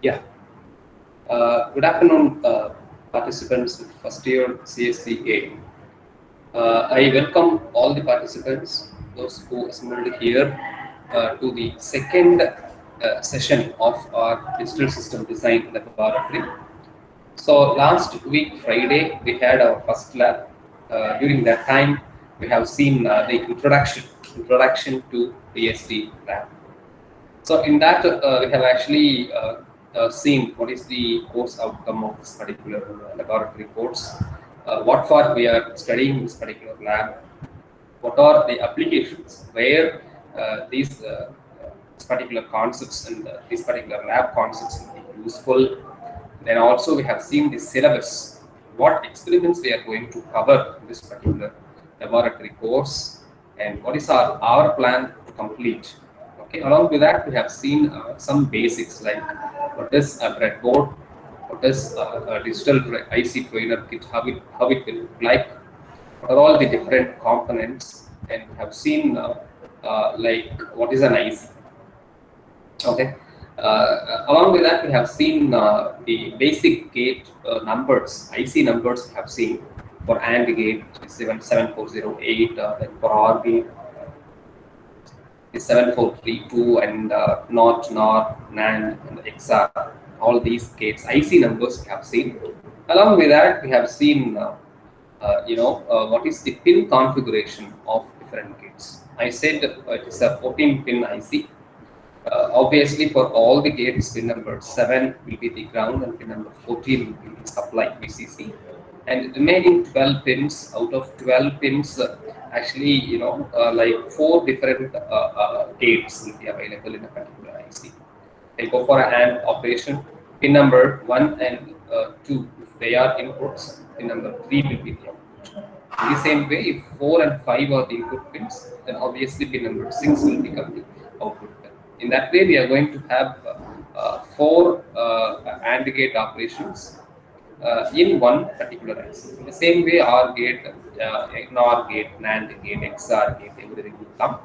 Yeah. Good afternoon, participants with first year CSCA. I welcome all the participants, those who assembled here, to the second session of our digital system design laboratory. So last week Friday we had our first lab. During that time, we have seen the introduction to DSD lab. So in that, we have actually seen what is the course outcome of this particular laboratory course, what for we are studying this particular lab, what are the applications where these particular concepts and these particular lab concepts will be useful. Then also we have seen the syllabus, what experiments we are going to cover in this particular laboratory course, and what is our plan to complete. Okay, along with that, we have seen some basics like what is a breadboard, what is a digital IC trainer kit, how it will look like, what are all the different components, and we have seen like what is an IC. Okay. Along with that, we have seen the basic gate numbers, IC numbers. We have seen for AND gate, 7408, then for OR gate, is 7432, and NOT, NAND, and XR. All these gates, IC numbers we have seen. Along with that, we have seen, what is the pin configuration of different gates. I said it is a 14-pin IC. Obviously, for all the gates, pin number 7 will be the ground, and pin number 14 will be the supply VCC. And remaining 12 pins, out of 12 pins, actually, like 4 different gates will be available in a particular IC. They go for an AND operation. Pin number 1 and 2, if they are inputs, pin number 3 will be the output. In the same way, if 4 and 5 are the input pins, then obviously pin number 6 will become the output pin. In that way, we are going to have 4 AND gate operations in one particular IC. In the same way, OR gate, NOR gate, NAND gate, XR gate, everything will come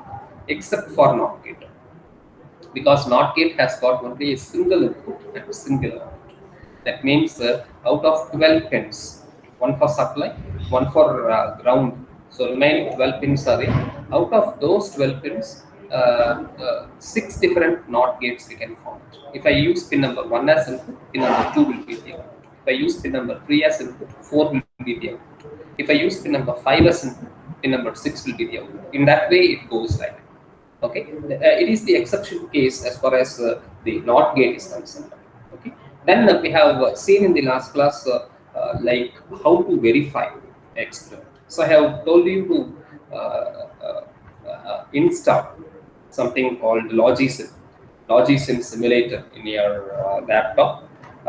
except for NOT gate, because NOT gate has got only a single input and a single output. That means out of 12 pins, one for supply, one for ground. So remaining 12 pins are there. Out of those 12 pins, 6 different NOT gates we can form. If I use pin number 1 as input, pin number 2 will be the output. If I use pin number 3 as input, 4 will be the output. If I use pin number 5 as input, pin number 6 will be the output. In that way, it goes like that. Okay, it is the exception case as far as the NOT gate is concerned. Okay, then we have seen in the last class like how to verify experiment. So I have told you to install something called Logisim simulator in your laptop.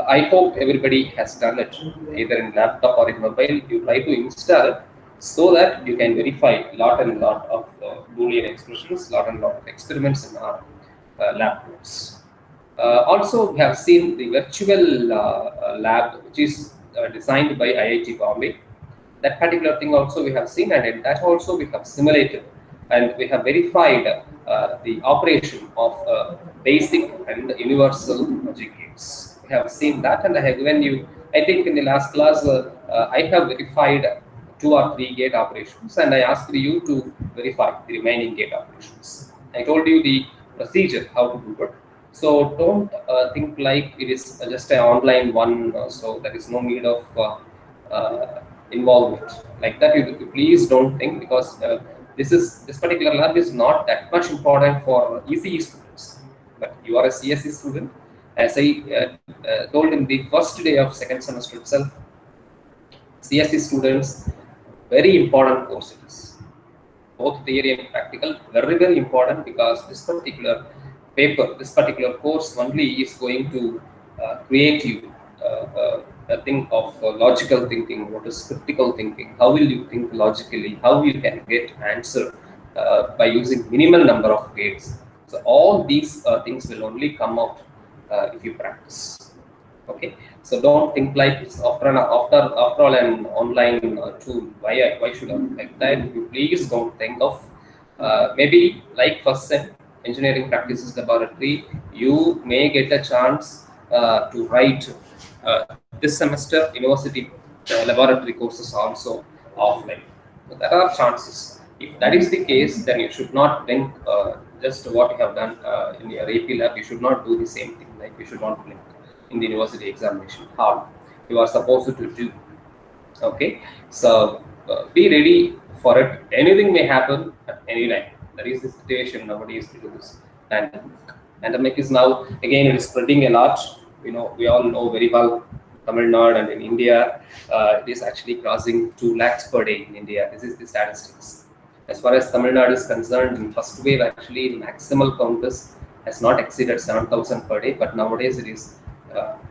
I hope everybody has done it either in laptop or in mobile. You try to install it so that you can verify lot and lot of Boolean expressions, lot and lot of experiments in our laptops. Also, we have seen the virtual lab, which is designed by IIT Bombay. That particular thing also we have seen, and in that also we have simulated and we have verified the operation of basic and universal logic gates. We have seen that, and I have given you, I think in the last class, I have verified 2 or 3 gate operations, and I asked you to verify the remaining gate operations. I told you the procedure, how to do it. So don't think like it is just an online one, so there is no need of involvement like that. You please don't think, because this particular lab is not that much important for ECE students, but you are a CSE student. As I told in the first day of second semester itself, CSE students, very important course it is. Both theory and practical, very important, because this particular paper, this particular course only is going to create you a thing of logical thinking. What is critical thinking? How will you think logically? How you can get answer by using minimal number of gates? So all these things will only come out if you practice. Okay, so don't think like it's after all an online tool. Why should I like that? You please don't think of maybe like first sem engineering practices laboratory. You may get a chance to write this semester university laboratory courses also offline. So there are chances. If that is the case, then you should not think just what you have done in your AP lab. You should not do the same thing. Like you should not blink in the university examination hall. You are supposed to do. Okay, so be ready for it. Anything may happen at any time. That is the situation nowadays due to this pandemic. Pandemic is now again it is spreading a lot. We all know very well Tamil Nadu and in India, it is actually crossing 2 lakhs per day in India. This is the statistics. As far as Tamil Nadu is concerned, in first wave actually maximal count has not exceeded 7,000 per day, but nowadays it is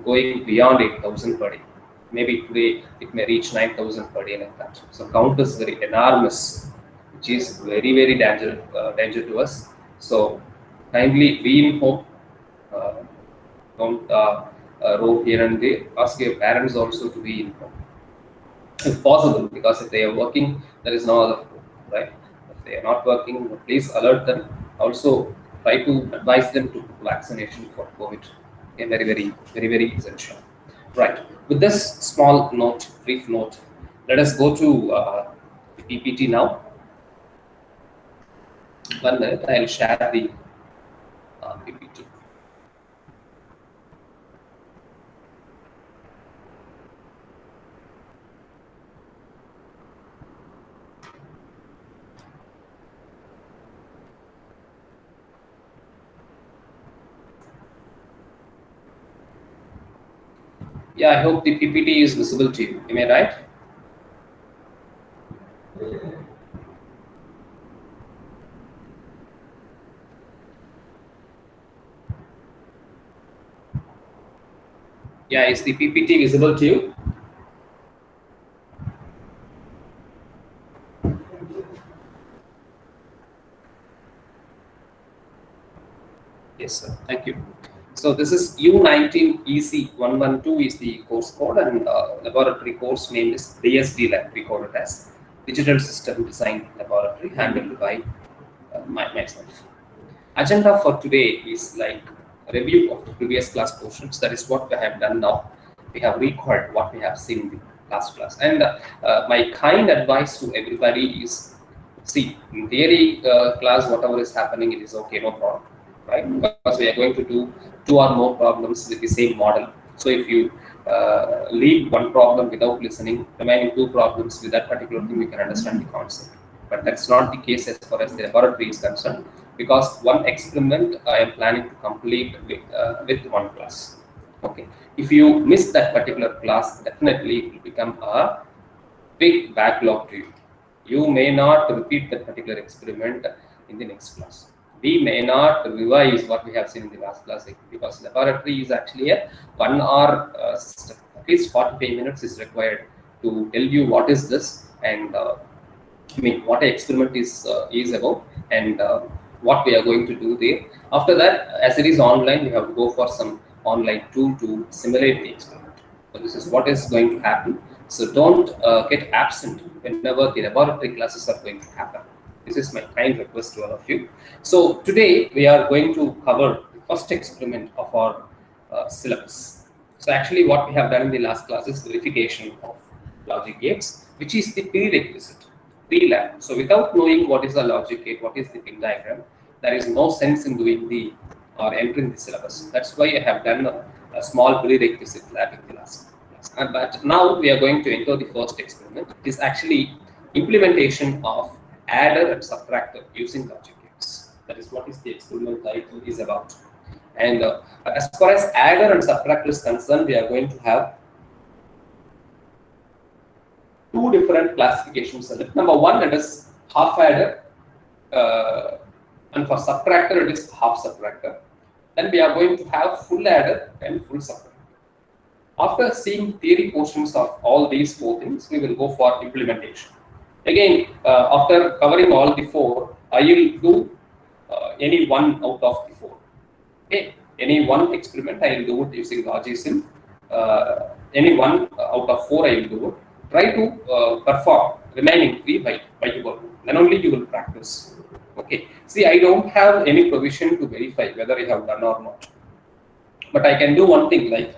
going beyond 8,000 per day. Maybe today it may reach 9,000 per day like that. So count is very enormous, which is very very danger to us. So kindly be in home. Don't roam here and there. Ask your parents also to be in home, if possible, because if they are working, there is no other hope, right? If they are not working, please alert them. Also, try to advise them to vaccination for COVID. Okay, very essential. Right. With this small note, brief note, let us go to the PPT now. 1 minute, I'll share the PPT. Yeah, I hope the PPT is visible to you. Am I right? Yeah, is the PPT visible to you? Yes, sir. Thank you. So this is U19EC112 is the course code, and laboratory course name is DSD Lab. We call it as Digital System Design Laboratory, handled by myself. Agenda for today is like a review of the previous class portions. That is what we have done now. We have recalled what we have seen in the last class. And my kind advice to everybody is, see, in theory class, whatever is happening, it is okay, no problem, right? Because we are going to do 2 or more problems with the same model. So if you leave one problem without listening, remaining 2 problems with that particular thing, you can understand the concept. But that's not the case as far as the laboratory is concerned, because one experiment I am planning to complete with one class. Okay, if you miss that particular class, definitely it will become a big backlog to you. You may not repeat that particular experiment in the next class. We may not revise what we have seen in the last class, because laboratory is actually a 1 hour system. At least 45 minutes is required to tell you what is this, and what an experiment is about, and what we are going to do there. After that, as it is online, we have to go for some online tool to simulate the experiment. So this is what is going to happen. So don't get absent whenever the laboratory classes are going to happen. This is my kind request to all of you. So today we are going to cover the first experiment of our syllabus. So actually what we have done in the last class is verification of logic gates, which is the prerequisite, pre-lab. So without knowing what is a logic gate, what is the pin diagram, there is no sense in doing the or entering the syllabus. That's why I have done a small prerequisite lab in the last class. But now we are going to enter the first experiment. It is actually implementation of adder and subtractor using logic gates. That is what is the experiment title is about. And as far as adder and subtractor is concerned, we are going to have 2 different classifications. Number 1, it is half adder, and for subtractor it is half subtractor. Then we are going to have full adder and full subtractor. After seeing theory portions of all these 4 things, we will go for implementation. Again, after covering all the 4, I will do any one out of the 4. Okay, any one experiment I will do it using Logisim. Any one out of 4 I will do it. Try to perform remaining 3 by your. Then only you will practice. Okay. See, I don't have any provision to verify whether I have done or not. But I can do one thing, like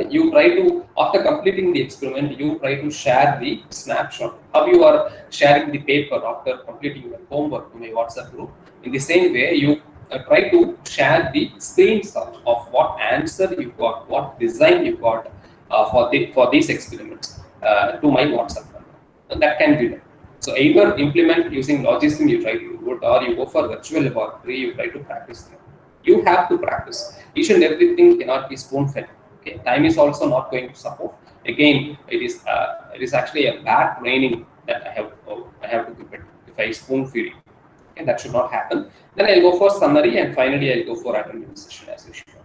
you try to, after completing the experiment, you try to share the snapshot. How you are sharing the paper after completing your homework to my WhatsApp group. In the same way, you try to share the screenshot of what answer you got, what design you got for these experiments to my WhatsApp number. And that can be done. So either implement using Logisim, you try to do it, or you go for virtual laboratory, you try to practice them. You have to practice. Each and everything cannot be spoon fed. Okay, time is also not going to support. Again, it is actually a bad training that I have to give it if I spoon feed it. Okay, that should not happen. Then I'll go for summary, and finally I'll go for attendance session as usual.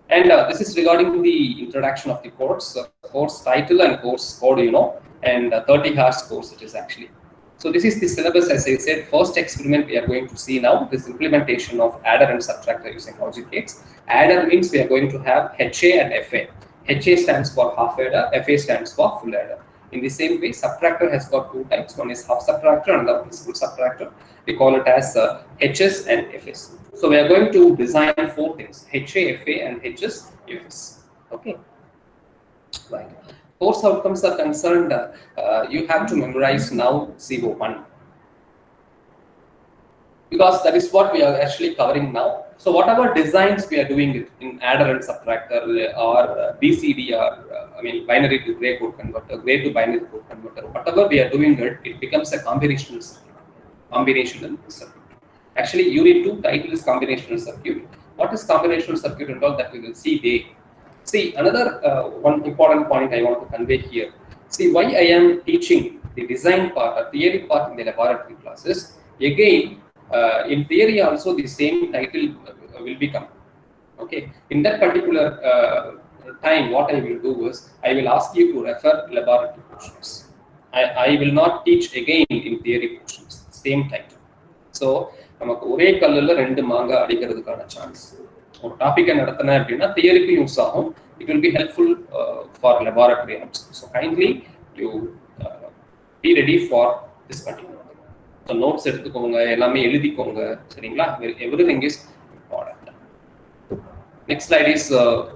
And this is regarding the introduction of the course, course title and course code, and 30 hours course it is actually. So this is the syllabus, as I said. First experiment we are going to see now, this implementation of adder and subtractor using logic gates. Adder means we are going to have HA and FA. HA stands for half adder, FA stands for full adder. In the same way, subtractor has got two types. One is half subtractor and the other is full subtractor. We call it as HS and FS. So we are going to design four things: HA, FA, and HS, FS. Okay. Right. Course outcomes are concerned, you have to memorize now CO1, because that is what we are actually covering now. So whatever designs we are doing it in adder and subtractor or BCD or binary to gray code converter, gray to binary code converter, whatever we are doing it, it becomes a combinational circuit. Actually, Unit 2 title is combinational circuit. What is combinational circuit and all that we will see there. See, another one important point I want to convey here. See, why I am teaching the design part or theory part in the laboratory classes. Again, in theory also the same title will become. Okay. In that particular time, what I will do is, I will ask you to refer laboratory portions. I will not teach again in theory portions, same title. So, நமக்கு ஒரே கல்லுல ரெண்டு மாங்காய் அடிக்கிறதுக்கான chance. ஒரு டாபிக்கை நடத்தினேன் அப்படின்னா தியரிக்கு use ஆகும். It will be helpful for laboratory apps. So kindly you be ready for this particular thing. So notes எடுத்துக்கோங்க, எல்லாமே எழுதிக்கோங்க, சரிங்களா? Everything is important. Next slide is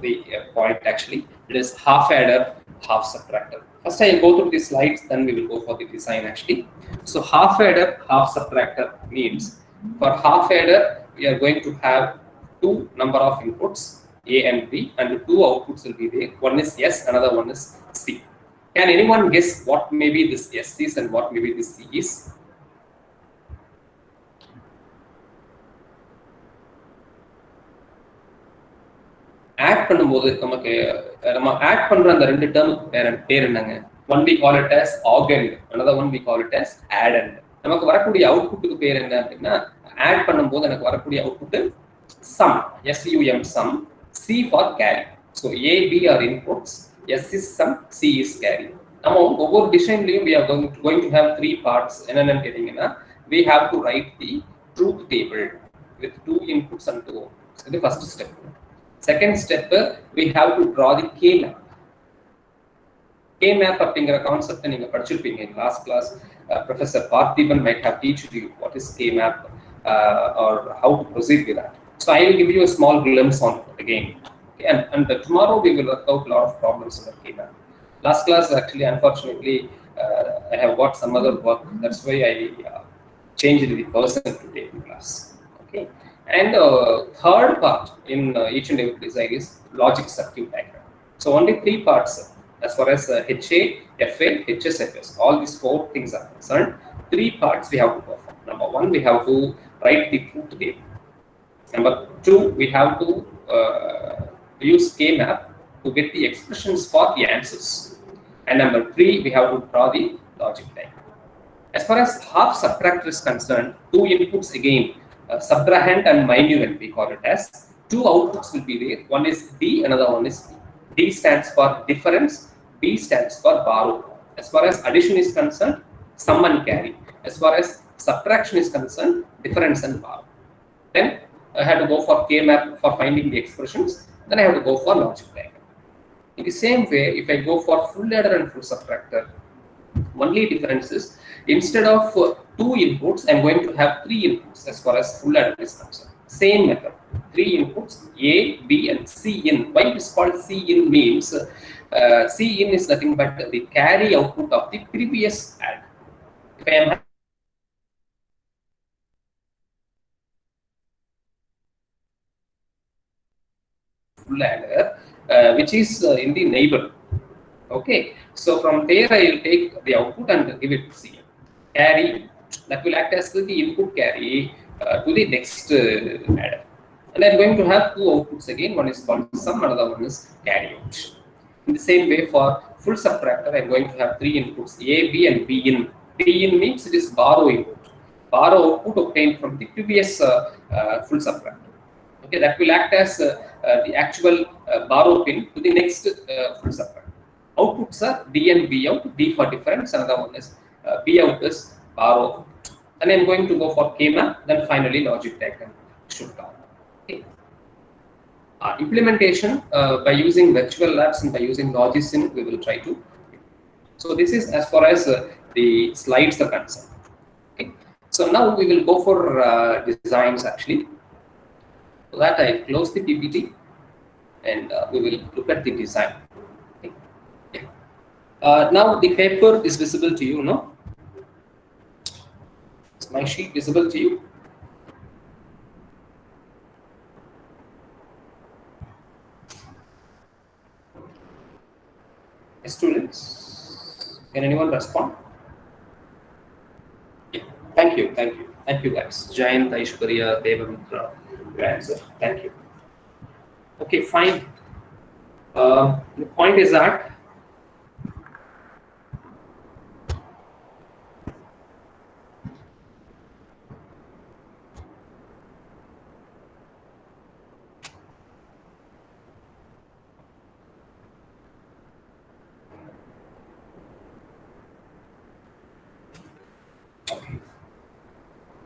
the point actually. It is half adder, half subtractor. First I will go through the slides, then we will go for the design actually. So half adder, half subtractor means for half adder we are going to have two number of inputs, A and B, and the two outputs will be there. One is S, another one is C. Can anyone guess what maybe this S is and what maybe this C is? Add பண்ணும்போது நமக்கு நம்ம add பண்ற அந்த ரெண்டு டேர்முக்கு பேர் என்னங்க? One we call it as augend, another one we call it as addend. நமக்கு வரக்கூடிய அவுட்புட்டுக்கு பேர் என்ன அப்படின்னா, ஆட் பண்ணும்போது எனக்கு வரக்கூடிய output sum, SUM sum, C for carry. So A, B are inputs, S is sum, C is carry. நம்ம ஒவ்வொரு டிசைன்லயும் we are going to have three parts. என்னன்னு கேட்டீங்கன்னா, we have to write the truth table with two inputs and two outputs. இது first step. Second step, we have to draw the K-map. K-map அப்படிங்கிற concept நீங்க படிச்சிருப்பீங்க in last class. Professor Parthiban might have taught you what is K-map or how to proceed with that. So I will give you a small glimpse on it again. Okay, and tomorrow we will work out a lot of problems in the K-map. Last class actually, unfortunately, I have got some other work. That's why I changed the person today in class. Okay, and third part in each and every design is logic circuit diagram. So only three parts as far as HA, FA, HS, FS. All these four things are concerned. Three parts we have to perform. Number one, we have to write the truth table. Number two, we have to use K-map to get the expressions for the answers. And number three, we have to draw the logic diagram. As far as half subtractor is concerned, two inputs again, subtrahend and minuend we call it as. Two outputs will be there. One is D, another one is B. D stands for difference, B stands for borrow. As far as addition is concerned, sum and carry. As far as subtraction is concerned, difference and borrow. Then I have to go for K-map for finding the expressions. Then I have to go for logic diagram. In the same way, if I go for full adder and full subtractor, only difference is instead of two inputs, I'm going to have three inputs as far as full adder is concerned. Same method. 3 inputs A, B, and C in. Why it is called C in means C in is nothing but the carry output of the previous add. If I am full adder, which is in the neighbor. Okay, so from there I will take the output and give it to C. Carry that will act as the input carry to the next adder. And I'm going to have two outputs again. One is called sum, another one is carry out. In the same way, for full subtractor, I'm going to have three inputs A, B, and B in. B in means it is borrow input. Borrow output obtained from the previous full subtractor. Okay, that will act as the actual borrow pin to the next full subtractor. Outputs are D and B out. D for difference. Another one is B out is borrow out. And I'm going to go for K-map. Then finally, logic diagram should come. Okay. Implementation by using virtual labs and by using Logisim, we will try to. So this is as far as the slides are concerned. Okay. So now we will go for designs actually. So that I close the PPT and we will look at the design. Okay. Yeah. Now the paper is visible to you, no? Is my sheet visible to you? Students, can anyone respond? Yeah. Thank you guys. Jayant, Aishwarya, Devamitra, your answer. Thank you. Okay, fine. The point is that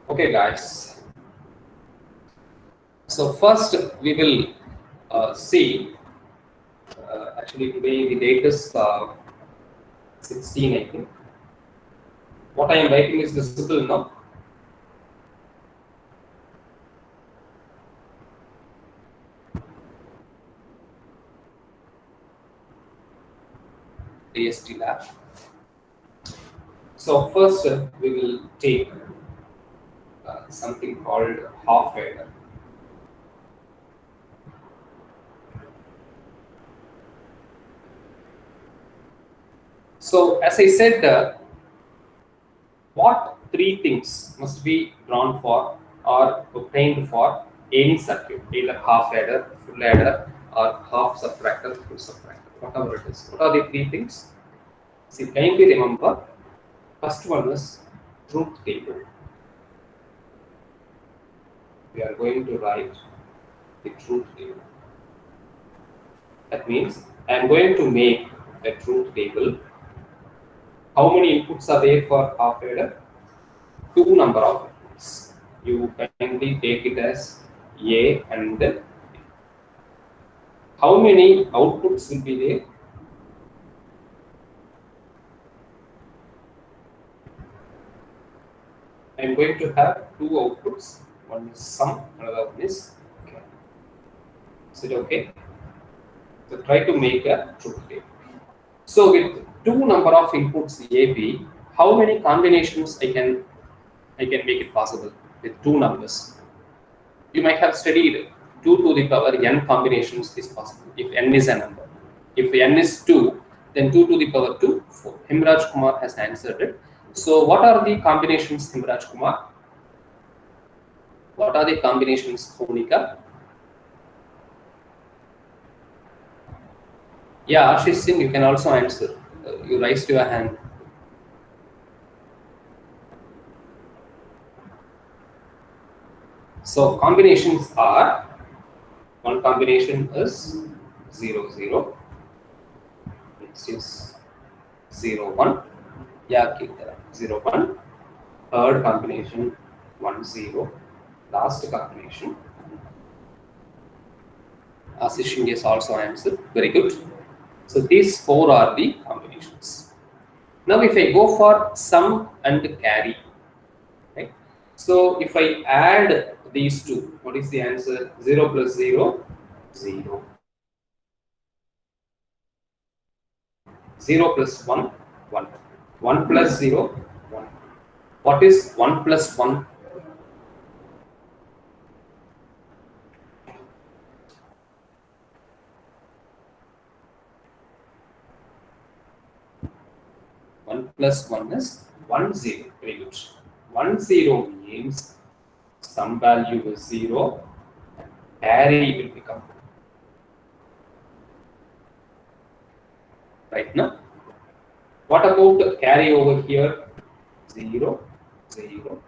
okay guys, so first we will see, actually today the date is 16, I think. What I am writing is visible now. AST lab. So first we will take something called half adder. So as I said, what three things must be drawn for or obtained for any circuit, either half adder, full adder, or half subtractor, full subtractor, whatever it is. What are the three things? See, kindly remember, first one is truth table. We are going to write the truth table. That means I am going to make a truth table. How many inputs are there for half adder? Two number of inputs. You kindly take it as A and then B. How many outputs will be there? I am going to have two outputs. One is sum, another one is carry. Is it okay? So try to make a truth table. So with two number of inputs A, B, how many combinations I can make it possible with two numbers? You might have studied 2 to the power n combinations is possible if n is a number. If n is 2, then 2 to the power 2, 4. Himraj Kumar has answered it. So what are the combinations, Himraj Kumar? What are the combinations, Bhunika? Yeah, Ashish Singh, you can also answer. You raised your hand. So combinations are, one combination is 0, 0. Next is 0, 1. Yeah, keep that. 0, 1. Third combination 1, 0. Last combination. Ashish Singh has also answered. Very good. So these four are the combinations. Now if I go for sum and carry, right? So if I add these two. What is the answer? 0 plus 0, 0. 0 plus 1, 1. 1 plus 0, 1. What is 1 plus 1? One plus 1 is 1, 0. Very good. 1, 0 means some value is 0. Carry will become right now. What about carry over here? 0, 0.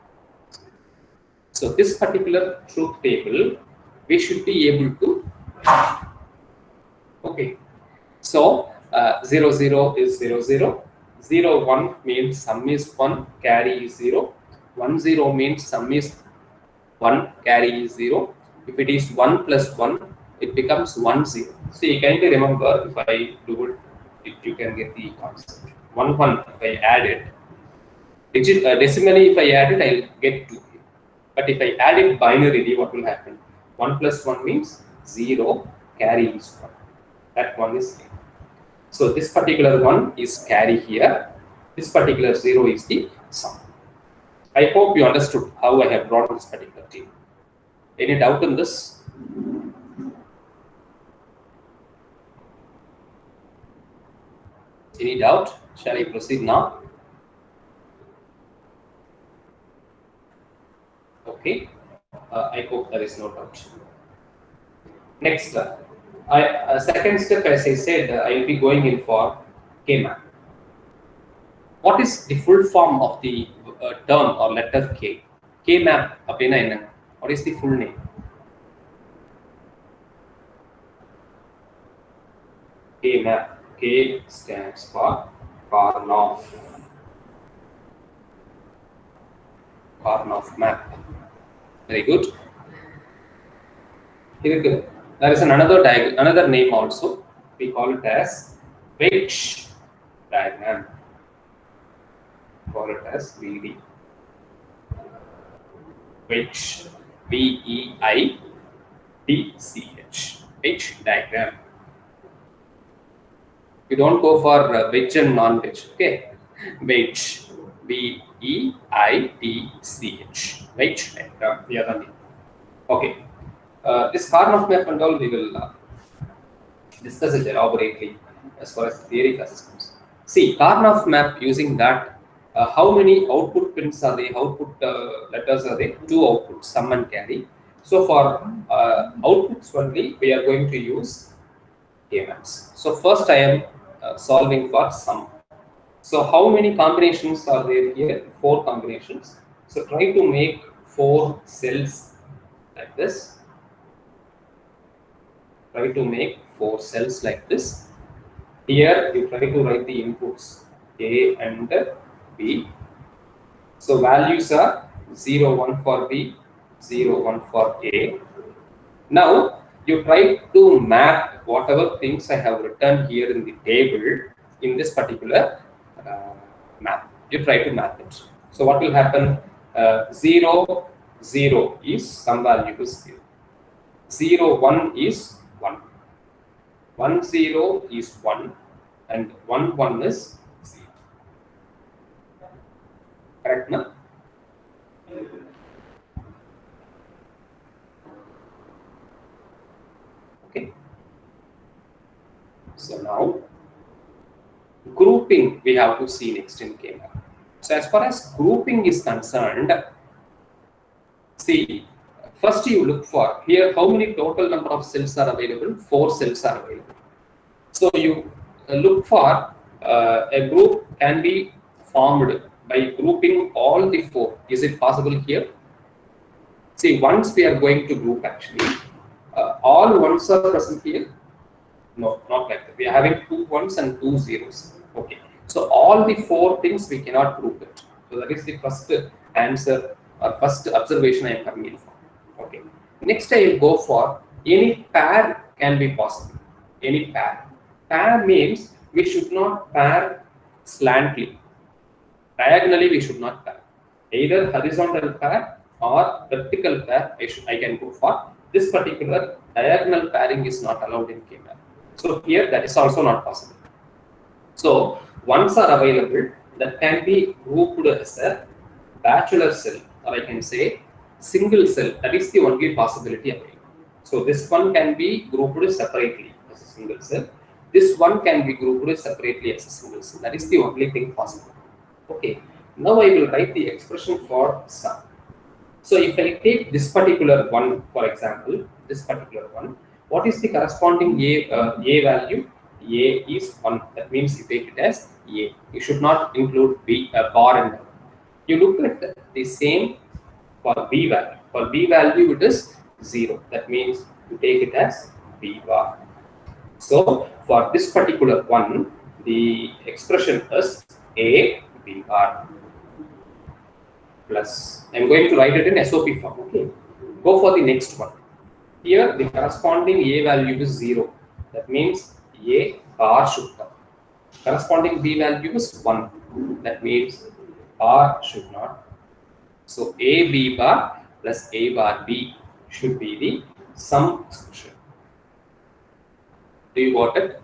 So this particular truth table, we should be able to. Okay. So 0, 0 is 0, 0. 0, 1 means sum is 1, carry is 0. 1, 0 means sum is 1, carry is 0. If it is 1 plus 1, it becomes 1, 0. So you kindly remember, if I do it, you can get the concept. 1, 1, if I add it, decimally if I add it, I'll get 2. But if I add it binarily, what will happen? 1 plus 1 means 0, carry is 1. That one is 0. So this particular one is carry here. This particular 0 is the sum. I hope you understood how I have drawn this particular table. Any doubt in this? Any doubt? Shall I proceed now? Okay. I hope there is no doubt. Next, second step, as I said, I will be going in for K-map. What is the full form of the term or letter K? K-map, what is the full name? K-map. K stands for Karnaugh. Karnaugh map. Very good. There is another name also. We call it as Veitch diagram. Call it as VD. Veitch. VEITCH. Veitch diagram. You don't go for veg and non-veg. Okay. Veitch. VEITCH. Veitch diagram. The other name. Okay. This Karnaugh map and all we will discuss it elaborately as far as theory classes comes. See, Karnaugh map, using that, how many output pins are they? Output letters are they? 2 outputs, sum and carry. So for outputs only, we are going to use K-maps. So first I am solving for sum. So how many combinations are there here? 4 combinations. So try to make 4 cells like this. Try to make 4 cells like this. Here you try to write the inputs A and B. So values are 0, 1 for B, 0, 1 for A. Now you try to map whatever things I have written here in the table in this particular map. You try to map it. So what will happen? 0, 0 is some value is 0. 0, 1 is 1. 1, 0 is 1 and 1, 1 is 0. Correct now? Okay. So now grouping we have to see next in K-map. So as far as grouping is concerned, see, first you look for here how many total number of cells are available. 4 cells are available. So you look for a group can be formed by grouping all the 4. Is it possible here? See, once we are going to group actually, all ones are present here. No, not like that. We are having 2 ones and 2 zeros. Okay. So all the 4 things we cannot group it. So that is the first answer or first observation I am coming for. Okay. Next I will go for any pair can be possible. Any pair. Pair means we should not pair slantly. Diagonally we should not pair. Either horizontal pair or vertical pair, I can go for. This particular diagonal pairing is not allowed in K-map. So here that is also not possible. So ones are available that can be grouped as a bachelor cell, or I can say single cell. That is the only possibility available. So this one can be grouped separately as a single cell. This one can be grouped separately as a single cell. That is the only thing possible. Okay. Now I will write the expression for sum. So if I take this particular one, for example, this particular one, what is the corresponding A value? A is 1. That means you take it as A. You should not include B, bar and down. You look at the same for B value. For B value, it is 0. That means you take it as B bar. So for this particular one, the expression is A B bar plus. I'm going to write it in SOP form. Okay. Go for the next one. Here the corresponding A value is 0. That means A bar should come. Corresponding B value is 1. That means bar should not. So A B bar plus A bar B should be the sum expression. Do you got it?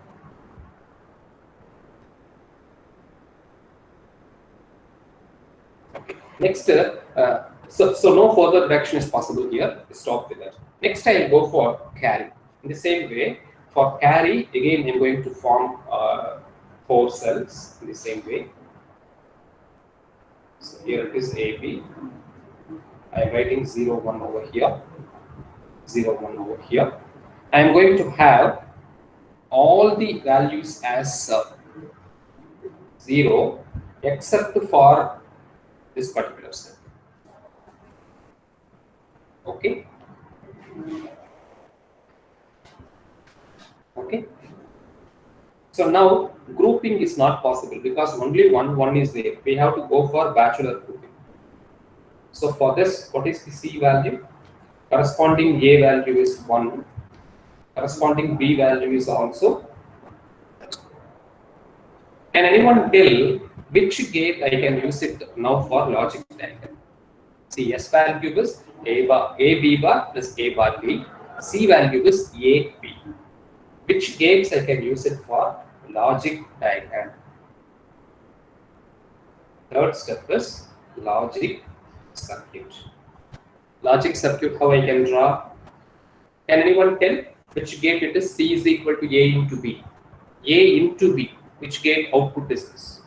Okay. Next, so no further reduction is possible here. Stop with that. Next, I will go for carry. In the same way, for carry, again, I'm going to form 4 cells in the same way. So here it is AB. I'm writing 0, 1 over here, 0, 1 over here. I'm going to have all the values as 0 except for this particular cell. Okay. Okay. So now grouping is not possible because only one is there. We have to go for bachelor grouping. So for this, what is the C value? Corresponding A value is 1. Corresponding B value is also. Can anyone tell which gate I can use it now for logic diagram? See, S value is A B bar plus A bar B. C value is A B. Which gates I can use it for logic diagram? Third step is logic circuit. Logic circuit, how I can draw? Can anyone tell which gate it is? C is equal to A into B. A into B. Which gate output is this?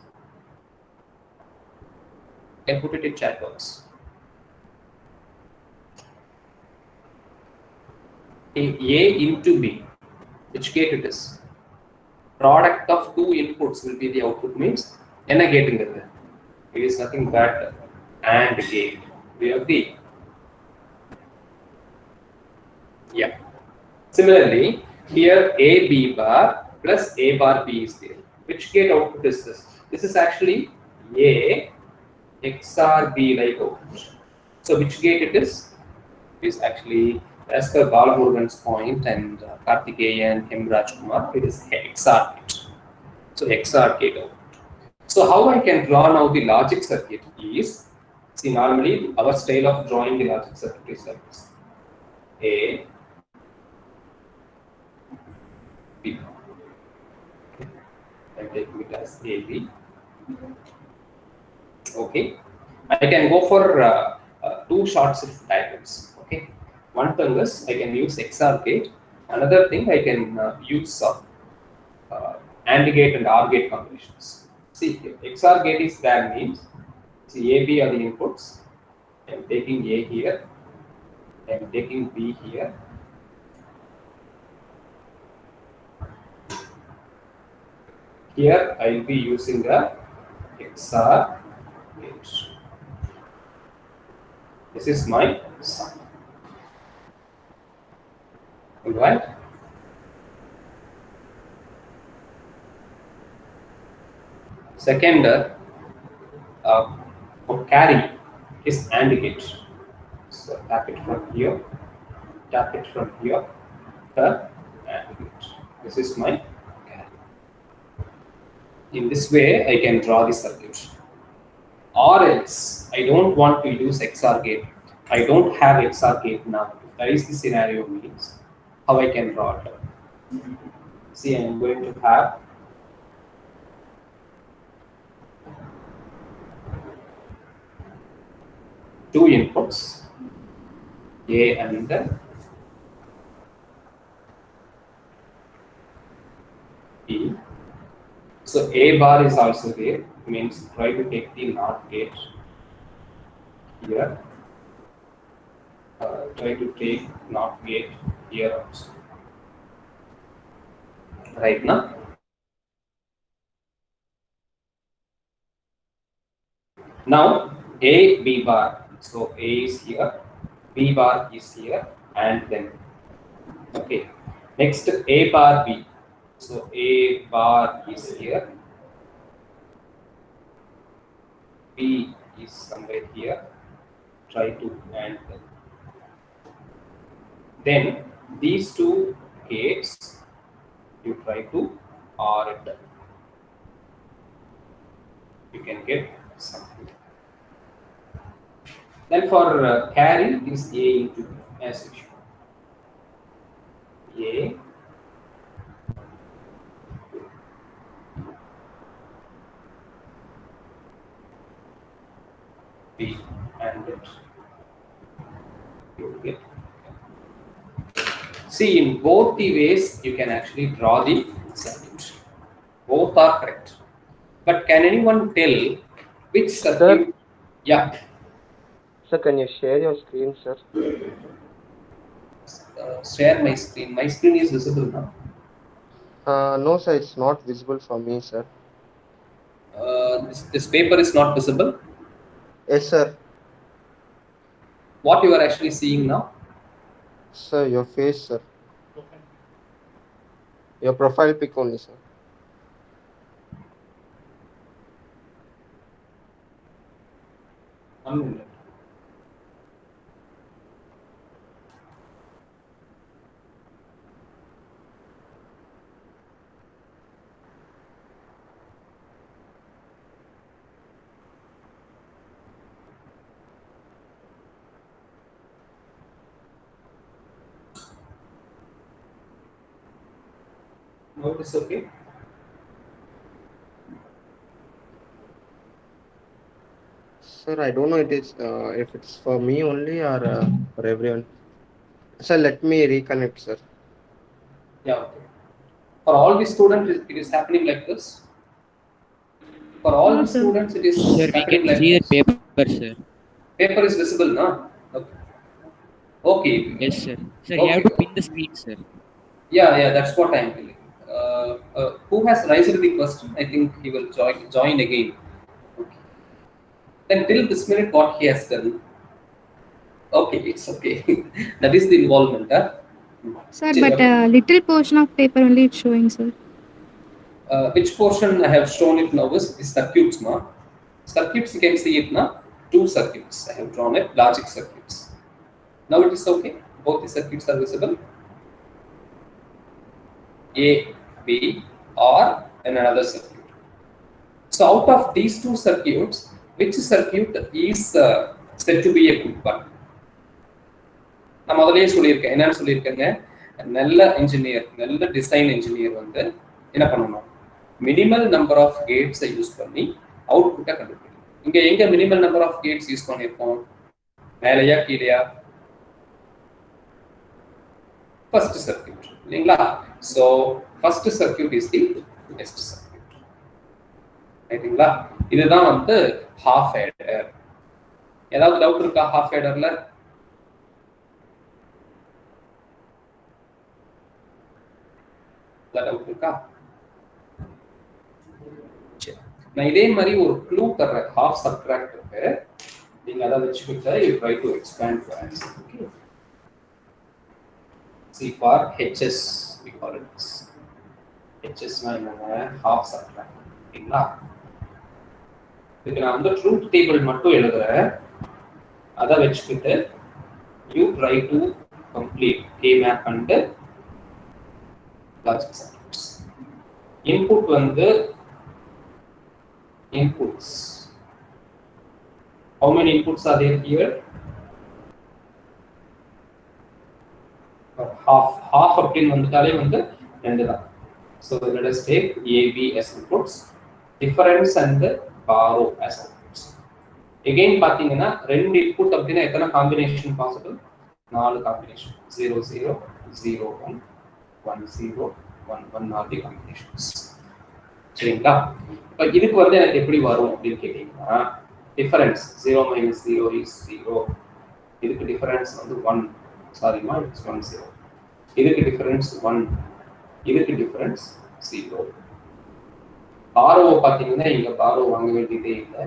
You can put it in chat box. A into B. Which gate it is? Product of 2 inputs will be the output, means n a gate in there. It is nothing but AND gate. We have the Similarly, here A B bar plus A bar B is there. Which gate output is this? This is actually A XOR B like output. So which gate it is? It is actually, as per Balamurugan's point and Karthikeyan, Hemraj Kumar, it is XOR gate. So XOR gate output. So how I can draw now the logic circuit is, see, normally our style of drawing the logic circuit is like this. A B. I'm taking it as AB. Okay. I can go for 2 short circuit diagrams. Okay. One thing is I can use XOR gate. Another thing I can use AND gate and OR gate combinations. See, XOR gate is that means, see, A, B are the inputs. I'm taking A here. I'm taking B here. Here I will be using a XOR gate. This is my sum. Alright. Second, for carry is AND gate. So tap it from here, tap it from here, the AND gate. This is my carry. In this way, I can draw the circuit. Or else, I don't want to use XOR gate. I don't have XOR gate now. If that is the scenario means how I can draw it. See, I am going to have two inputs, A and B. So A bar is also there, means try to take the NOT gate here. Try to take NOT gate here also. Right now. Now A, B bar. So A is here, B bar is here, and then okay. Next A bar B. So A bar is here, B is somewhere here. Try to and then these two gates you try to OR it. You can get something. Then for carry is A into B as usual. A B and it. You get. See, in both the ways you can actually draw the circuit. Both are correct. But can anyone tell which circuit? Sir? Yeah. Sir, can you share your screen, sir? Share my screen. My screen is visible now. No, sir, it's not visible for me, sir. This paper is not visible. Yes, sir. What you are actually seeing now? Sir, your face, sir. Your profile pic only, sir. One minute. Now it is okay. Sir, I don't know if it's for me only or for everyone. Sir, let me reconnect, sir. Yeah. Okay. For all the students, it is happening like this. For all the students, it is Sir, we happening can like see this. the paper, sir. Paper is visible, no? Okay. Okay. Yes, sir. Sir, you Okay. have to pin the screen, sir. Yeah, that's what I am telling. Who has raised the question? I think he will join again. Okay. Then till this minute, what he has done? Okay, it's okay. That is the involvement, huh? Sir, but a little portion of paper only it's showing, sir. Which portion I have shown it now is the circuits, ma. Circuits, you can see it now. Two circuits I have drawn it, logic circuits. Now it is okay. Both the circuits are visible. A, B, or another circuit. So out of these two circuits, which circuit is said to be a good one? நான் முதல்லயே சொல்லியிருக்கேன் என்னன்னு சொல்லியிருக்கேங்க நல்ல engineer நல்ல design engineer வந்து என்ன பண்ணணும் minimal number of கேட்ஸை யூஸ் பண்ணி அவுட்புட்டை கண்டுபிடிக்கணும் இங்க எங்க minimal number of gates use பண்ணியிருக்கோம் மேலையா கீழையா ஃபர்ஸ்ட் சர்க்யூட் இல்லைங்களா so first circuit is the best circuit ரைட்டுங்களா இதுதான் வந்து ஹாஃப் ஹேடர் ஏதாவது டவுட் இருக்கா ஹாஃப் ஹேடர்ல டவுட் இருக்கா நான் இதே மாதிரி ஒரு க்ளூ தர்றேன் ஹாஃப் சப்ட்ராக்டருக்கு நீங்க அதை வச்சுக்கிட்டு you try to expand your answer okay see for hs we call it this hs னா என்னங்க ஹாஃப் சப்ட்ராக்ட் ஓகேங்களா இதுக்கு நான் வந்து ட்ரூத் டேபிள் மட்டும் எழுதுறேன் அதை வச்சுக்கிட்டு you try to complete k map and logic circuits input வந்து inputs how many inputs are there here half அப்படின்னு வந்துட்டாலே வந்து 2 தான். So let us take AB as inputs, difference and borrow as outputs. Again பாத்தீங்கன்னா 2 input அப்படின்னா எத்தனை combination possible? 4 combination. 0 0 0 1 1 0 1 1 R தி combinations. சரிங்களா? இப்போ இதுக்கு வந்து எனக்கு எப்படி வரும் அப்படின்னு கேட்டீங்கன்னா டிஃபரன்ஸ் 0 minus 0 is 0. இதுக்கு டிஃபரன்ஸ் வந்து 1. சாரிமா, இட்ஸ் 1 0. இதுக்கு டிஃபரன்ஸ் 1. இதுக்கு டிஃபரன்ஸ் 0. பாரோ பாத்தீங்கன்னா இங்க பாரோ வாங்க வேண்டியதே இல்லை,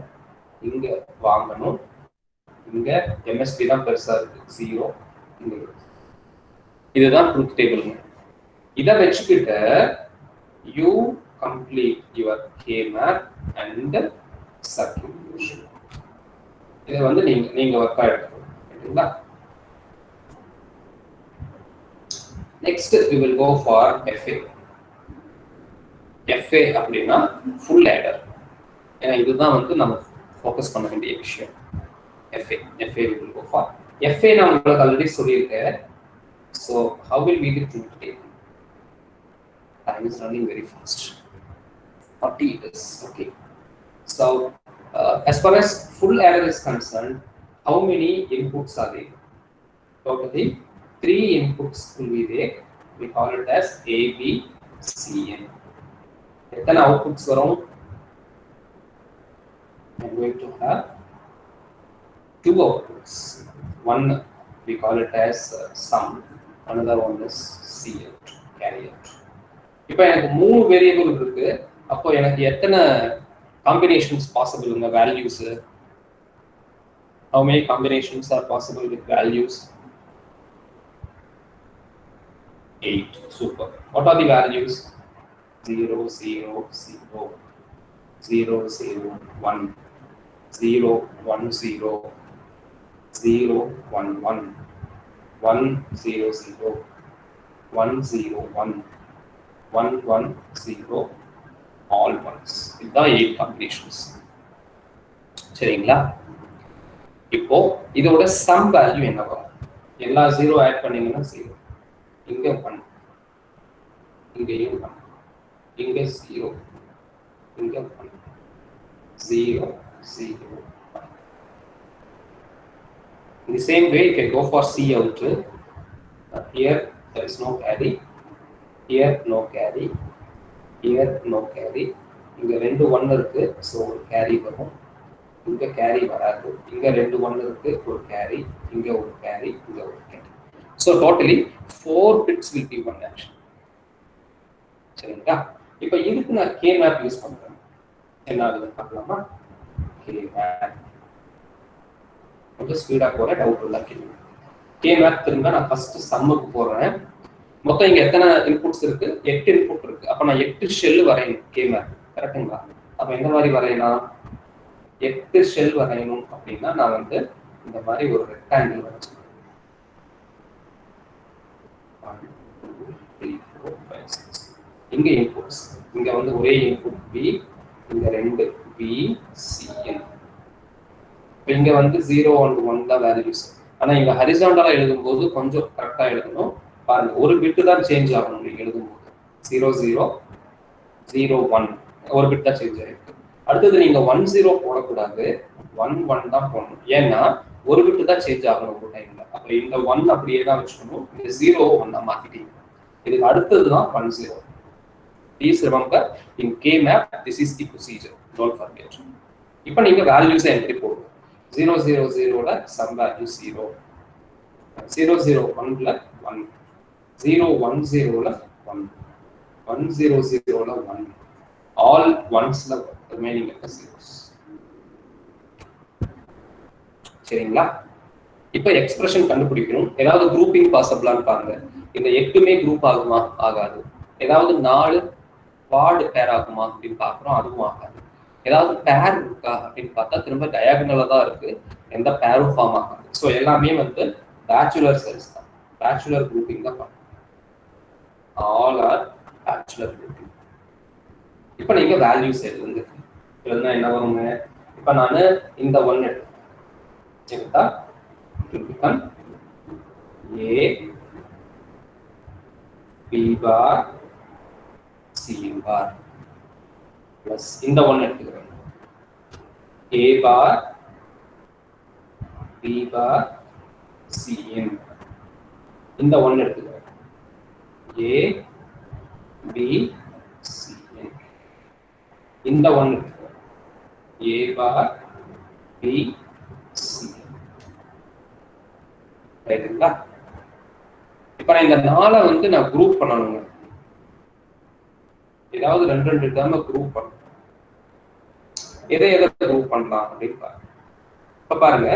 இங்க வாங்கணும். இங்க எம்எஸ்பி தான் பெருசா இருக்கு 0. இங்க இதுதான் ட்ரூத் டேபிள்ங்க. இதை வச்சுக்கிட்ட you complete your K-map and circumvention. இதை வந்து நீங்க ஒர்க் எடுத்துக்கணும். சரிங்களா? Next we will go for FA. FA அப்படின்னா ஃபுல் ஆடர். ஏன்னா இதுதான் வந்து நம்ம ஃபோக்கஸ் பண்ண வேண்டிய விஷயம். FA we will go for FA. நான் உங்களுக்கு ஆல்ரெடி சொல்லியிருக்கேன். So how will we do today? Time is running very fast. 40 it is. Okay. So as far as full adder is concerned, how many inputs are there? Totally 3 inputs will be there. We call it as A, B, C, N. எத்தனை outputs வரும்? I'm going to have 2 outputs. One we call it as sum. Another one is C out, carry out. இப்போ எனக்கு 3 variable இருக்கு. அப்போ எனக்கு எத்தனை combinations possible in the values? How many combinations are possible with values? 8. Super. What are the values? 0 0 0 0 0 1 0 1 0 0 1 1 1 0 0 1 0 1 1 1 0 all ones. இதுதான் 8 combinations. சரிங்களா? இப்போ இதோட சம் வேல்யூ என்ன வரும்? எல்லா 0 ஆட் பண்ணீங்கன்னா 0. இங்க 1, இங்கேயும் 1, இங்க 0, இங்க 1, 0 0 1. In the same way, you can go for C out. Here there is no carry, here no carry, here no carry. இங்க 2 1 இருக்கு, so ஒரு கேரி வரும். இங்க கேரி வராது. இங்க 2 1 இருக்கு, ஒரு கேரி, இங்க ஒரு கேரி, இங்க ஒரு carry. So totally 4 bits will be one action. சரிங்களா? இப்போ இதுக்கு நான் K-map யூஸ் பண்றேன். என்ன ஆகுதுன்னு பார்க்கலாமா? K-map கொஞ்சம் ஸ்பீடா போற டவுட் இல்ல. K-map திரும்ப நான் ஃபர்ஸ்ட் சம்முக்கு போறேன். மொத்தம் இங்க எத்தனை இன்புட்ஸ் இருக்கு? 8 இன்புட் இருக்கு. அப்ப நான் 8 ஷெல் வரையணும் K-map. கரெக்ட்டுங்களா? அப்ப எந்த மாதிரி வரையலாம்? 8 ஷெல் வரையணும் அப்படின்னா நான் வந்து இந்த மாதிரி ஒரு ரெக்டாங்கிள் வரைச்சேன். 1 2 3 4 5 6. இங்க இன்புட்ஸ். இங்க வந்து ஒரே இன்புட் B, இங்க 2 B, C, N. இங்க வந்து 0 1 1 தான் வேல்யூஸ். ஆனா இங்க ஹரிசாண்டலா எழுதும்போது கொஞ்சம் கரெக்டா எழுதணும். பாருங்க, ஒரு பிட் தான் சேஞ்ச் ஆகணும் நீங்க எழுதும்போது. 0 0 0 1 ஒரு பிட் தான் சேஞ்ச் ஆயிருக்கு. அடுத்தது நீங்க 1 0 போடக்கூடாது, 1 1 தான் போடணும். ஏன்னா ஒரு பிட் தான் சேஞ்ச் ஆகணும் ஒரு டைம்ல. அப்ப இந்த 1 அப்படியே தான் வச்சுக்கணும். இந்த 0 1 மாத்திட்டீங்க. இதுக்கு அடுத்தது தான் 1 0. Please remember, in K-map this is the procedure. Don't forget. இப்போ நீங்க வேல்யூஸ் என்ட்ரி போடுங்க. 0 0 0 ல சம் வேல்யூ 0, 0 0 1 ல 1, 0 1 0 ல 1, 1 0 0 ல 1, all ones ல remaining zeros. சரிங்களா? இப்போ எக்ஸ்பிரஷன் கண்டுபிடிக்கணும். ஏதாவது குரூப்பிங் பாசிபிளான்னு பாருங்க. இந்த 8மே குரூப் ஆகுமா? ஆகாது. ஏதாவது 4 குவாட் பேர் ஆகுமா அப்படின்னு பார்க்குறோம், அதுவும் ஆகாது. ஏதாவது பேர் இருக்கா அப்படின்னு பார்த்தா திரும்ப டயகனலா தான் இருக்கு, எந்த பேரும் ஃபார்ம் ஆகாது. ஸோ எல்லாமே வந்து பேச்சுலர் செல்ஸ் தான், பேச்சுலர் குரூப்பிங் தான் பார்க்கணும். All R bachelor grouping. இப்போ நீங்க வேல்யூஸ் எழுதுங்க. எழுதுனா என்ன வருங்க? இப்போ நான் இந்த 1 எடுத்தா A bar C N bar plus இந்த ஒன்று எடுத்துக்கிறேன் ஏ பார் பி பார் சிஎன் இந்த ஒன்று எடுத்துக்கிறேன் ஏ பி சிஎன் இந்த ஒன்று எடுத்துக்கிறேன் ஏ பார் பி சிஎன் ரைட்டுங்களா? இப்போ நான் இந்த 4 வந்து நான் குரூப் பண்ணணுங்க. ஏதாவது 2 டேர்மை குரூப் பண்ணணும். எதை குரூப் பண்ணலாம் அப்படின்னு பாருங்க. இப்போ பாருங்க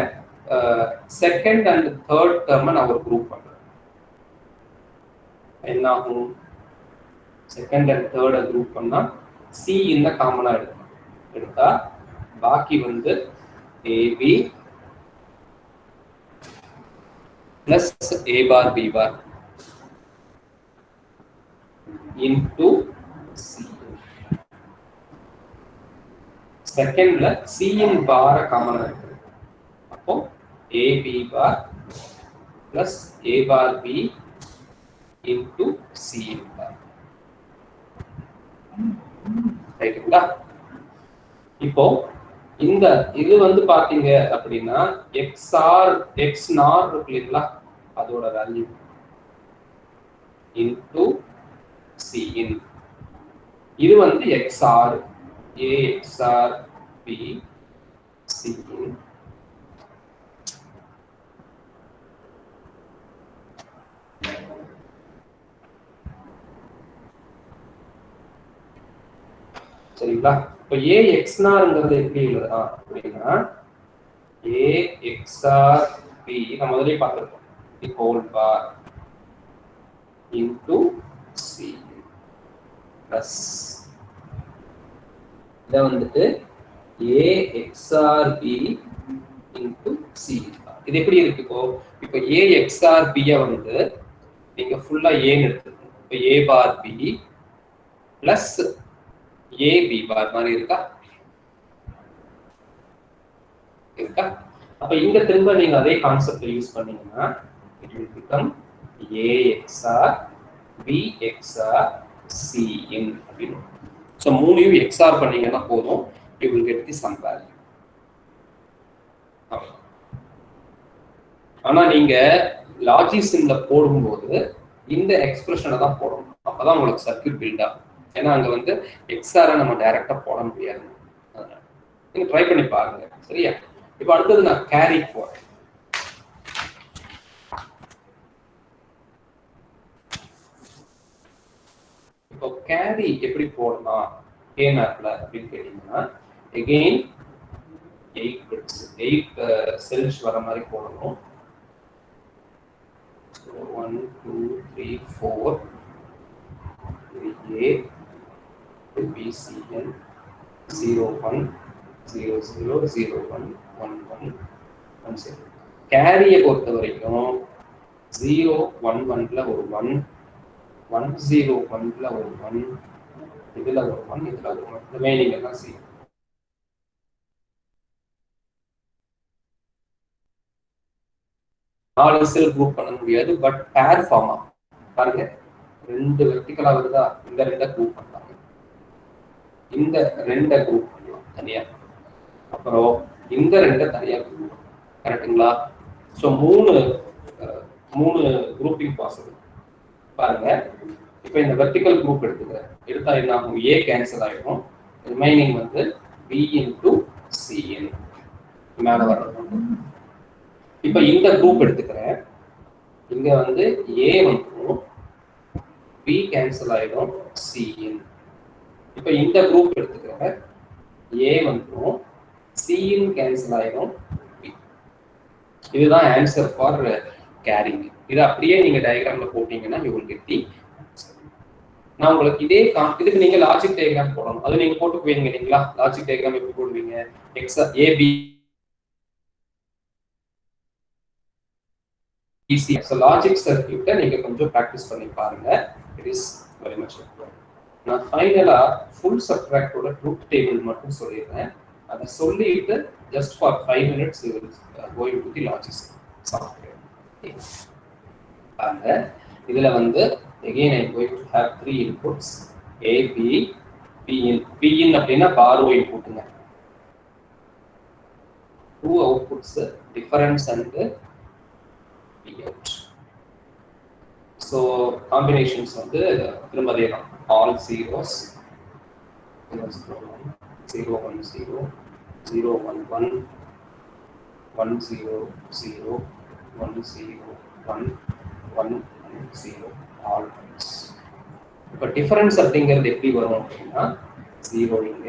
செகண்ட் அண்ட் தேர்ட் டேர்மை நான் ஒரு குரூப் பண்றேன். என்ன ஆகும்? செகண்ட் அண்ட் தேர்டை குரூப் பண்ணா சி இந்த காமனா எடுத்தா பாக்கி வந்து AB plus A bar B bar into C. செகண்ட்ல C இன் பார் காமனா இருக்கு. அப்போ AB bar plus A bar B into C in bar. ரைட்டுங்களா? இப்போ இந்த இது வந்து பாத்தீங்க அப்படின்னா XR X நார் இருக்கு இல்லைங்களா, அதோட வேல்யூ into Cin. இது வந்து XR A XR B Cin. சரிங்களா? இப்போ A XNARங்கிறது எப்படி எழுதலாம் அப்படின்னா A XR B நம்ம முதல்ல பார்த்திருக்கோம். The whole bar into C plus இதை வந்துட்டு A XR B into C. இது எப்படி இருக்கு? இப்போ A XR B வந்து நீங்க ஃபுல்லா ஏன்னு எடுத்துக்கணும். இப்போ A bar B plus A B bar மாதிரி இருக்கா? அப்ப இங்க திரும்ப நீங்க அதே கான்செப்ட் யூஸ் பண்ணீங்கன்னா it will become A XR B XR C in அப்படின்னு. ஸோ மூணையும் XR பண்ணீங்கன்னா போதும், you will get the sum value. ஆனா நீங்க லாஜிசிம்ல போடும்போது இந்த எக்ஸ்பிரஷனை தான் போடணும். அப்பதான் உங்களுக்கு சர்க்யூட் பில்ட் ஆகும். ஏன்னா அங்க வந்து XR நம்ம டைரக்டா போட முடியாது. நீங்க ட்ரை பண்ணி பாருங்க. சரியா? இப்போ அடுத்தது நான் கேரி போறேன். இப்போ கேரி எப்படி போடலாம் கே மேப்ல அப்படின்னு கேட்டீங்கன்னா again 8 bits 8 செல்ஸ் வர மாதிரி போடணும். 1 2 3 4 3A BCN 0 1 0 0 0 1 1 1 1 0. கேரியை பொறுத்த வரைக்கும் 0 1 1ல ஒரு 1 1 0 1ல ஒரு 1 இதுல ஒரு 1 இதுல ஒரு 1 ரிமைனிங் எல்லாம் சேம். நாலு செல் குரூப் பண்ண முடியாது, பட் பேர் ஃபார்ம் ஆகும். பாருங்க 2 வெர்டிகலா வருதா, இந்த 2 குரூப் பண்ணலாம், இந்த 2 குரூப் பண்ணலாம் தனியா, அப்புறம் இந்த 2 தனியா குரூப். கரெக்ட்டுங்களா? ஸோ மூணு குரூப்பிங் பாசிபிள். பாருங்க இப்போ இந்த வெர்டிகல் குரூப் எடுத்தா என்ன ஆகும்? A கேன்சல் ஆயிடும், ரிமைனிங் வந்து B into Cn மேல வர்றது. இப்போ இந்த குரூப் எடுத்துக்கிறேன், இங்க வந்து A வந்துடும், B கேன்சல் ஆயிடும், Cn. இப்போ இந்த குரூப் எடுத்துக்கிறேன், A வந்துடும், Cn கேன்சல் ஆயிடும், B. இதுதான் ஆன்சர் ஃபார் கேரிங். இது அப்படியே நீங்க டயக்ராம்ல போட்டீங்கன்னா you will get the answer. நான் உங்களுக்கு இதுக்கு நீங்க லாஜிக் டயக்ராம் போடணும். அது நீங்க போட்டுக்குவீங்க இல்லைங்களா? லாஜிக் டயக்ராம் எப்படி போடுவீங்க? AB easy. So logic circuit நீங்க கொஞ்சம் பிராக்டிஸ் பண்ணி பாருங்க. It is very much important. நான் ஃபைனலா ஃபுல் சப்ட்ராக்டோட ட்ரூத் டேபிள் மட்டும் சொல்லிடுறேன். அதை சொல்லிட்டு just for 5 minutes you will go into the logic software. பாருங்க இதுல வந்து again I'm going to have 3 inputs A, B, P in அப்படின்னா borrow inputங்க. 2 outputs difference and P out. So combinations வந்து திரும்ப அதே தான், all zeros 0 0 1 0 0 1 1 1 0 0 1 0 1 1 0 all ones. இப்போ difference அப்படிங்கிறது எப்படி வரும் அப்படின்னா 0 இங்க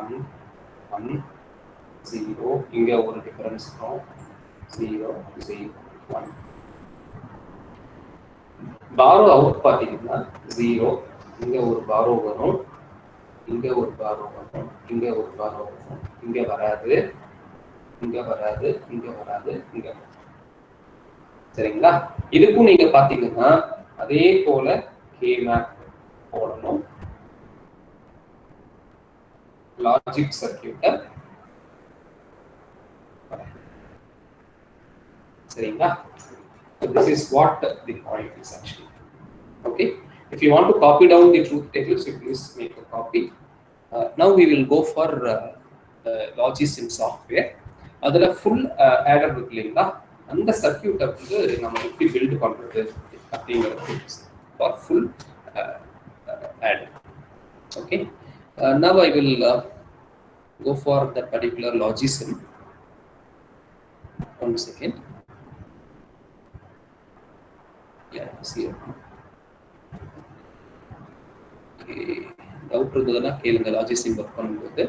1 1 0 இங்க ஒரு டிஃபரன்ஸ் வரும் 0 0 1. பாரோ அவுட் பார்த்தீங்கன்னா 0 இங்க ஒரு பாரோ வரும், இங்க ஒரு பாரோ வரும், இங்க ஒரு பாரோ வரும், இங்க வராது, இங்க வராது, இங்க வராது, இங்க வராது. சரிங்களா? இதுக்கும் நீங்க பாத்தீங்கன்னா அதே போல கே மேப் போடணும். லாஜிக் சர்க்யூட்டை சரிங்களா? So this is what the point is actually. Okay. If you want to copy down the truth tables, you please make a copy. Now we will go for Logisim software. அதுல full adder இருக்கு இல்லைங்களா? அந்த சர்க்யூட்டை வந்து நம்ம எப்படி build பண்றது அப்படிங்கிறது for full adder. Okay. Now I will go for that particular Logisim. One second. Yeah, see it. Okay. Doubt இருந்ததுன்னா கேளுங்க. லாஜிசிம் ஒர்க் பண்ணும்போது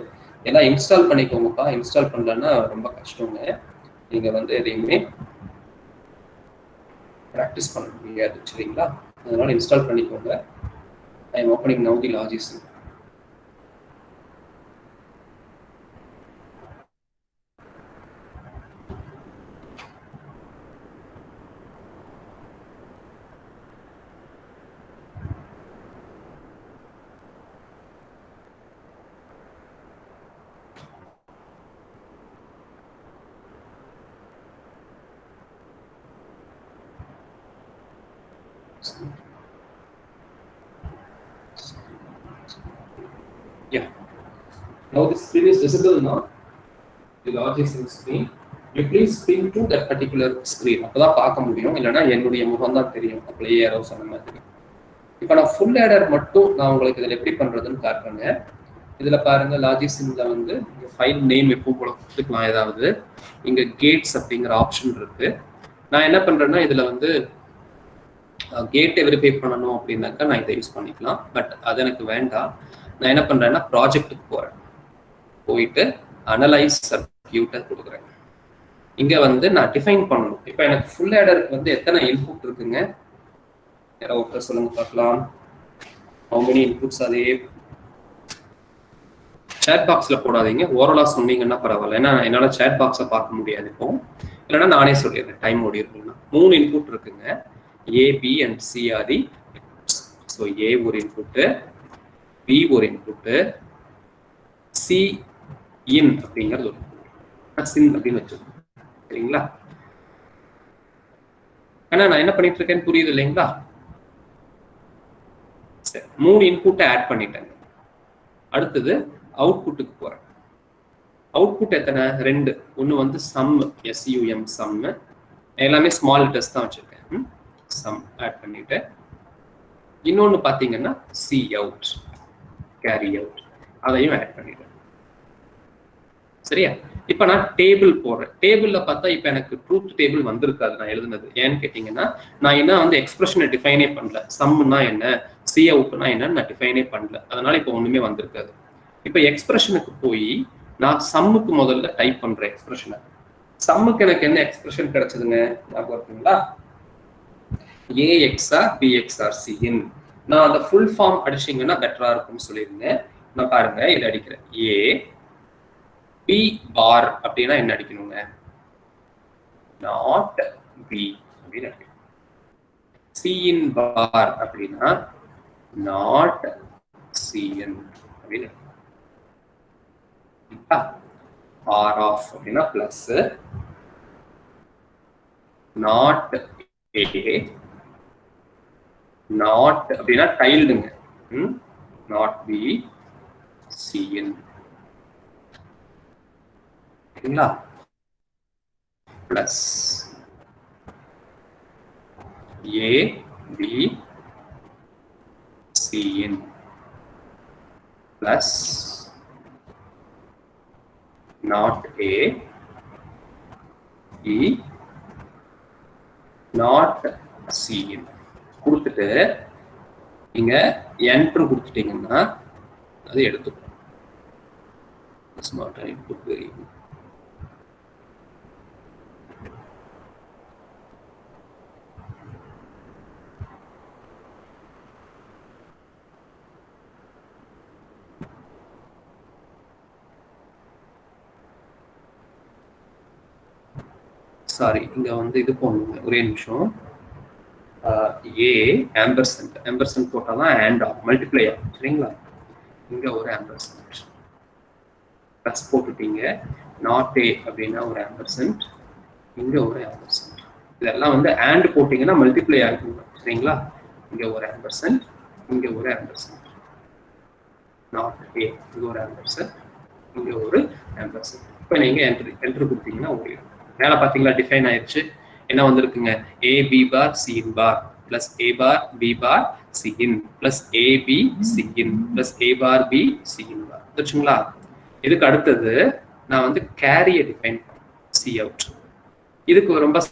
எல்லாம் இன்ஸ்டால் பண்ணிக்கோங்கப்பா. இன்ஸ்டால் பண்ணலன்னா ரொம்ப கஷ்டங்க. நீங்க வந்து எதையுமே ப்ராக்டிஸ் பண்ண முடியாது. சரிங்களா? அதனால இன்ஸ்டால் பண்ணிக்கோங்க. I am opening now the Logisim. Yeah. Now the screen is visible now. The Logisim screen. You please spin to that particular screen. அப்பதான் பார்க்க முடியும். இல்லைன்னா என்னுடைய முகம் தான் தெரியும். அப்படியே யாரோ சொன்ன மாதிரி. இப்போ நான் ஃபுல் ஆடர் மட்டும் நான் உங்களுக்கு இதில் எப்படி பண்றதுன்னு காட்டுறேங்க. இதில் பாருங்க, லாஜிசிம்ல வந்து ஃபைல் நேம் எப்பவும் போல கொடுத்துக்கலாம். ஏதாவது இங்க கேட்ஸ் அப்படிங்கிற ஆப்ஷன் இருக்கு. நான் என்ன பண்றேன்னா இதுல வந்து கேட்டை வெரிஃபை பண்ணணும் அப்படின்னாக்கா நான் இதை யூஸ் பண்ணிக்கலாம். பட் அது எனக்கு வேண்டாம். நான் என்ன பண்றேன்னா ப்ராஜெக்ட்டுக்கு போறேன். போயிட்டு அனலைஸ் சர்க்யூட்டை கொடுக்குறேன். இங்க வந்து நான் டிஃபைன் பண்ணணும். இப்போ எனக்கு ஃபுல் ஆடருக்கு வந்து எத்தனை இன்புட் இருக்குங்க? யாராவது ஒருத்தர் சொல்லுங்க பார்க்கலாம். how many inputs are there? chat boxல போடாதீங்க. ஓரலா சொன்னீங்கன்னா பரவாயில்ல. ஏன்னா என்னால chat boxை பார்க்க முடியாது இப்போ. இல்லைன்னா நானே சொல்லிடுறேன். டைம் ஓடி இருக்குன்னா 3 இன்புட் இருக்குங்க. A, B and C are the inputs. So A ஒரு இன்புட், B ஒரு இன்புட், C in அப்படிங்கிறது ஒரு சின் அப்படின்னு வச்சிருக்கோம். சரிங்களா? ஆனா நான் என்ன பண்ணிட்டு இருக்கேன்னு புரியுது இல்லைங்களா? சரி, 3 இன்புட்டை ஆட் பண்ணிட்டேன். அடுத்தது அவுட்புட்டுக்கு போறேன். அவுட்புட் எத்தனை? 2. ஒன்று வந்து சம், SUM சம். எல்லாமே ஸ்மால் லெட்டர்ஸ் தான் வச்சிருக்கேன். சம் ஆட் பண்ணிட்டு இன்னொன்று பார்த்தீங்கன்னா சி அவுட், கேரி அவுட், அதையும் ஆட் பண்ணிட்டேன். சரியா? இப்போ நான் டேபிள் போடுறேன். டேபிளில் பார்த்தா இப்போ எனக்கு ட்ரூத் டேபிள் வந்திருக்காது நான் எழுதுனது. ஏன்னு கேட்டிங்கன்னா நான் என்ன வந்து எக்ஸ்பிரஷனை டிஃபைனே பண்ணல. சம்னா என்ன, சி அவுட்னா என்னன்னு நான் டிஃபைனே பண்ணல. அதனால இப்போ ஒன்றுமே வந்திருக்காது. இப்போ எக்ஸ்பிரஷனுக்கு போய் நான் சம்முக்கு முதல்ல டைப் பண்ணுறேன் எக்ஸ்பிரஷனை. சம்முக்கு எனக்கு என்ன எக்ஸ்பிரஷன் கிடைச்சதுங்க? ஞாபகம் இருக்குங்களா? AXR BXR CN. நான் அந்த ஃபுல் ஃபார்ம் அடிச்சிங்கன்னா பெட்டரா இருக்கும்னு சொல்லியிருந்தேன். நான் பாருங்க இதில் அடிக்கிறேன். A P bar அப்படின்னா என்ன அடிக்கணுங்க? நாட் B அப்படின்னு அடிக்கணும். CN bar அப்படின்னா நாட் CN அப்படின்னு. R of அப்படின்னா பிளஸ், நாட் A, நாட் அப்படின்னா டைல்டுங்க, நாட் பி சிஎன். ஓகேங்களா? Plus A B C N plus not A E not C கொடுத்துட்டு இங்க enter கொடுத்துட்டீங்கன்னா அது எடுத்துக்கும். It's not an input variable. Sorry, இங்க வந்து இது போடணுங்க, ஒரே நிமிஷம். ஏ ஆம்பர்சன்ட் போட்டால் தான் ஆண்ட் ஆகும், மல்டிப்ளை ஆகும். சரிங்களா? இங்க ஒரு ஆம்பர்சன்ட் ப்ளஸ் போட்டுட்டீங்க. நாட் ஏ அப்படின்னா ஒரு ஆம்பர்சன்ட், இங்க ஒரு ஆம்பர்சன்ட். இதெல்லாம் வந்து ஆண்ட் போட்டீங்கன்னா மல்டிப்ளை ஆகும். சரிங்களா? இங்க ஒரு ஆம்பர்சன்ட், இங்க ஒரு ஆம்பர்சன்ட். நாட் ஏ, இங்க ஒரு ஆம்பர்சன்ட், இங்க ஒரு ஆம்பர்சன்ட். இப்போ நீங்க என்ட்ரு கொடுத்தீங்கன்னா ஓடிடும். மேல பாத்தீங்களா டிஃபைன் ஆயிடுச்சு. என்ன வந்திருக்குங்க? ஏ B bar C in bar plus A bar B bar C in plus A B C in plus A bar B C இன் பார். தெரிஞ்சுங்களா? இதுக்கு அடுத்தது நான் வந்து கேரியை டிஃபைன் சி அவுட். இதுக்கு ரொம்ப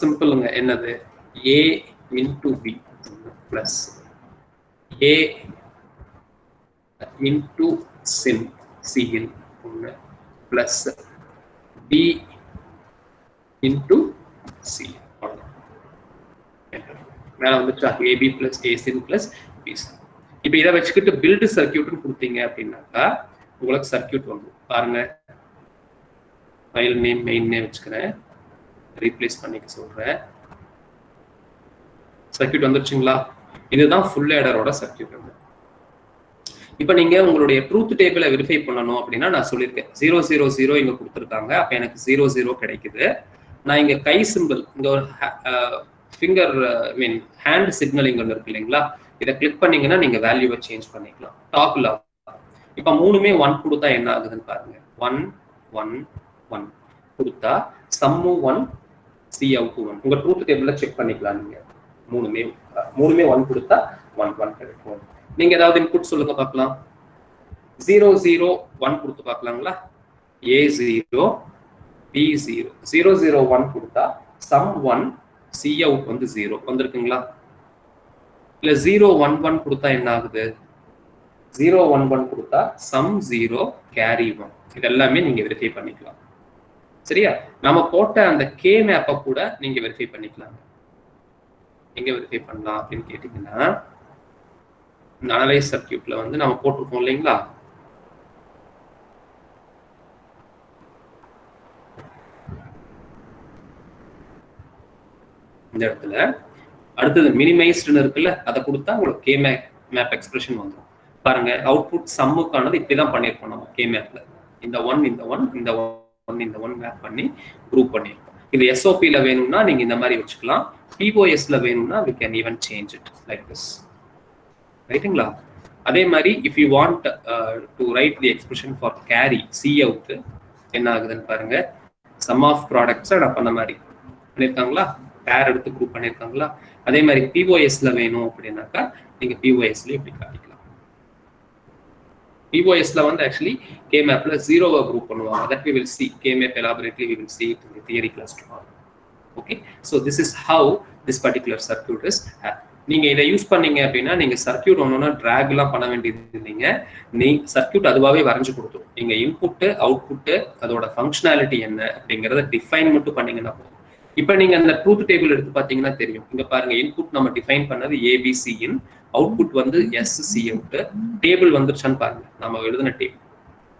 சிம்பிளுங்க. என்னது? ஏ into B plus A into sin C இன் ஒன்று plus B into C. மேல வந்துச்சா AB plus ASIN plus BC. இப்போ இதை வச்சுக்கிட்டு பில்ட் சர்க்கியூட்னு கொடுத்தீங்க அப்படின்னாக்கா உங்களுக்கு சர்க்கியூட் வந்துடும். பாருங்க, ஃபைல் நேம் மெயின் நேம் வச்சுக்கிறேன், ரீப்ளேஸ் பண்ணிக்க சொல்றேன். சர்க்கியூட் வந்துருச்சுங்களா? இதுதான் ஃபுல் ஆடரோட சர்க்கியூட். இப்போ நீங்க உங்களுடைய ட்ரூத் டேபிளை வெரிஃபை பண்ணணும் அப்படின்னா நான் சொல்லியிருக்கேன் 000 இங்க கொடுத்துருக்காங்க. அப்ப எனக்கு 00 கிடைக்குது. நான் இங்க கை சிம்பிள், இங்க ஒரு ஃபிங்கர் மீன் ஹேண்ட் சிக்னலிங் ஒன்று இருக்கு இல்லைங்களா? இதை கிளிக் பண்ணீங்கன்னா நீங்க வேல்யூவை சேஞ்ச் பண்ணிக்கலாம். டாப்ல இப்போ மூணுமே 1 கொடுத்தா என்ன ஆகுதுன்னு பாருங்க. 1 1 1 கொடுத்தா சம்மு 1 சி அவுட் 1. உங்க ட்ரூத் டேபிள்ல செக் பண்ணிக்கலாம். நீங்க மூணுமே 1 கொடுத்தா 1 1 கிடைக்கும். நீங்க ஏதாவது இன்புட் சொல்லுங்க பார்க்கலாம். 0 0 1 கொடுத்து பார்க்கலாங்களா? A0 B0 0 0 1 கொடுத்தா sum 1 C out வந்து 0 வந்திருக்குங்களா? இல்ல 0 1 1 கொடுத்தா என்ன ஆகுது? 0 1 1 கொடுத்தா sum 0 carry 1. இதெல்லாமே நீங்க வெரிஃபை பண்ணிக்கலாம். சரியா? நாம போட்ட அந்த K மேப்பை கூட நீங்க வெரிஃபை பண்ணிக்கலாம். எங்க வெரிஃபை பண்ணலாம் அப்படின்னு கேட்டீங்கன்னா, இந்த அனலைஸ் சர்க்கியூட்ல வந்து நம்ம போட்டிருக்கோம் இல்லைங்களா? இந்த இடத்துல அடுத்தது மினிமைஸ்ட்னு இருக்குல்ல, அதை கொடுத்தா உங்களுக்கு கே மேப் எக்ஸ்பிரஷன் வந்துடும். பாருங்க, அவுட்புட் சம்முக்கானது இப்படிதான் பண்ணியிருக்கோம் நம்ம கே மேப்ல. இந்த 1 இந்த 1 இந்த 1 இந்த 1 மேப் பண்ணி குரூப் பண்ணியிருக்கோம். இது எஸ்ஓபியில் வேணும்னா நீங்க இந்த மாதிரி வச்சுக்கலாம். பிஓஎஸ்ல வேணும்னா we can even change it like this. ரைட்டுங்களா? அதே மாதிரி if you want to write the expression for carry C out என்ன ஆகுதுன்னு பாருங்க. sum of products நான் பண்ண மாதிரி பண்ணியிருக்காங்களா? பேர் எடுத்து குரூப் பண்ணியிருக்காங்களா? அதே மாதிரி பிஓஎஸ்ல வேணும் அப்படின்னாக்கா நீங்க பிஓஎஸ்ல இப்படி காட்டிக்கலாம். பிஓஎஸ்ல வந்து ஆக்சுவலி கே மேப்ல 0வை குரூப் பண்ணுவாங்க. that we will see K map elaborately we will see it in the theory class tomorrow. Okay, so this is how this particular circuit is. நீங்க இதை யூஸ் பண்ணீங்க அப்படின்னா நீங்க சர்க்கியூட் ஒன்னொன்னா டிராக் எல்லாம் பண்ண வேண்டியது இல்லைங்க. சர்க்கியூட் அதுவாகவே வரைஞ்சு கொடுத்துரும். நீங்க இன்புட் அவுட்புட் அதோட ஃபங்க்ஷனாலிட்டி என்ன அப்படிங்கறத டிஃபைன் மட்டும் பண்ணீங்கன்னா போதும். இப்போ நீங்க அந்த ட்ரூத் டேபிள் எடுத்து பாத்தீங்கன்னா தெரியும். இங்க பாருங்க, இன்புட் நம்ம டிஃபைன் பண்ணது ஏபிசி இன், அவுட்புட் வந்து எஸ்சி அவுட். டேபிள் வந்துருச்சான்னு பாருங்க, நம்ம எழுதின டேபிள்.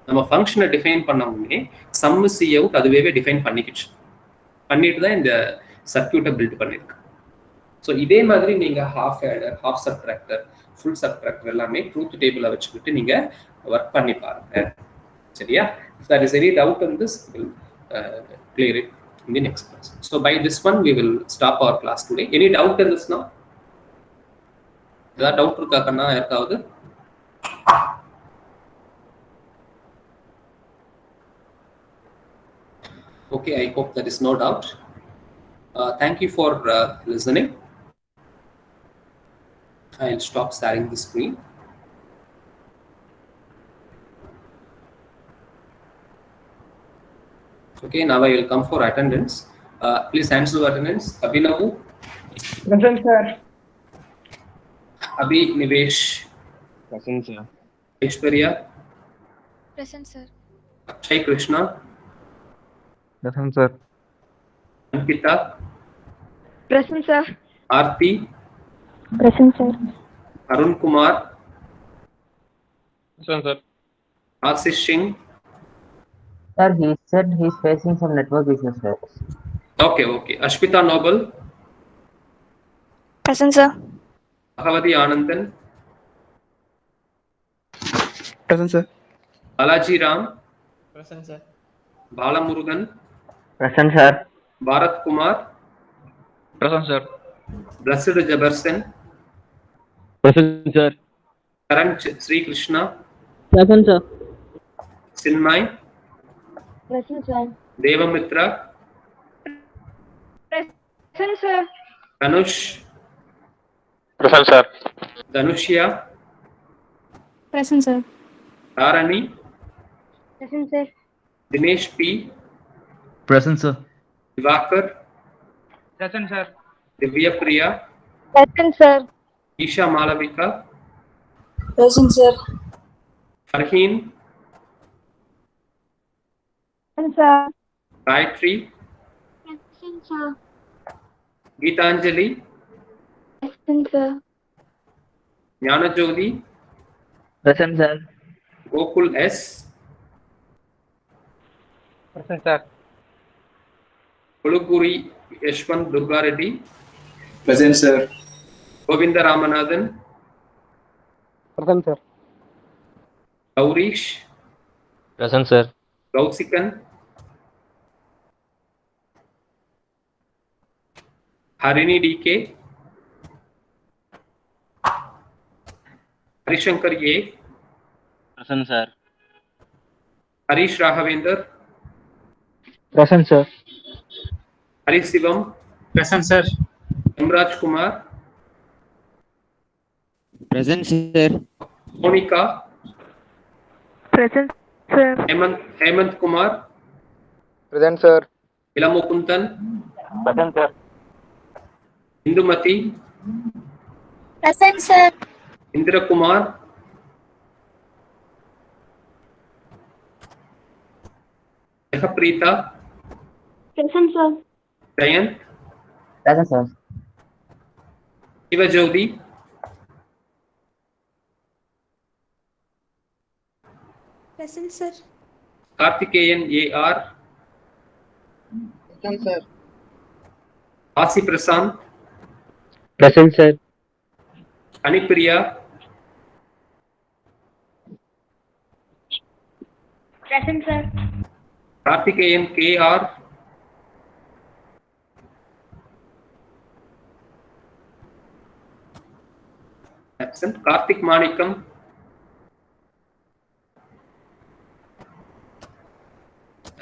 நம்ம ஃபங்க்ஷனை டிஃபைன் பண்ண முன்னே சம் சி அவுட் அதுவே டிஃபைன் பண்ணிக்கிச்சு. பண்ணிட்டு தான் இந்த சர்க்கியூட்டை பில்ட் பண்ணிருக்கு. ஸோ இதே மாதிரி நீங்க half order, half subtractor, full subtractor எல்லாமே ட்ரூத் டேபிளை வச்சுக்கிட்டு நீங்க ஒர்க் பண்ணி பாருங்க. சரியா? If there is any doubt on this, we'll clear it in the next class. So by this one we will stop our class today. Any doubt in this now? ஏதாவது doubt இருக்கா கண்ணா யாருக்காவது? Okay, I hope there is no doubt. Thank you for listening. I'll stop sharing the screen. Okay, now I will come for attendance. Please answer the attendance. Abhinavu, Present, sir. Abhi, Nivesh, Present, sir. Aishwarya, Present, sir. Akshay Krishna, Present, sir. Ankita, Present, sir. Aarti, Present, sir. Arun Kumar, Present, sir. Ashish Singh. Sir, he said he's facing some network issues, sir. Okay. Ashmita Noble, Present, sir. Bhagavati Anandan, Present, sir. Balaji Ram, Present, sir. Balamurugan, Present, sir. Bharat Kumar, Present, sir. Blessed Jabarsan, Present, sir. Karan Sri Krishna, Present, sir. Sinmay, Present, sir. Devamitra, Present, sir. Dhanush, Present, sir. Dhanushya, Present, sir. Dharani, Present, sir. Dinesh P, Present, sir. Divakar, Present, sir. Divya Priya, Present, sir. Isha Malavika, Present, sir. Farheen, Present, sir. Gayatri, Present, sir. Geetanjali, Present, sir. Jnanajyoti, Present, sir. Gokul S, Present, sir. Kuluguri Yashwant Durga Reddy, Present, sir. Govinda Ramanathan, Present, sir. Gaurish, Present, sir. Gausikan, Harini DK, Harishankar A, Present, sir. Harish Rahavender, Present, sir. Harish Sivam, Present, sir. Imraj Kumar, Present, sir. Monica, Present, sir. Hemant Kumar, Present, sir. Ilamukundan, Present, sir. Indumati, Present, sir. Indra Kumar, Jahapreeta, Present, sir. Jayant, Present, sir. Shivajodi, Present, sir. Karthikeyan AR, Present, sir. Asi Prasant, Present, sir. Anipriya, Present, sir. Karthikeyan KR, absent. Karthik Manikam,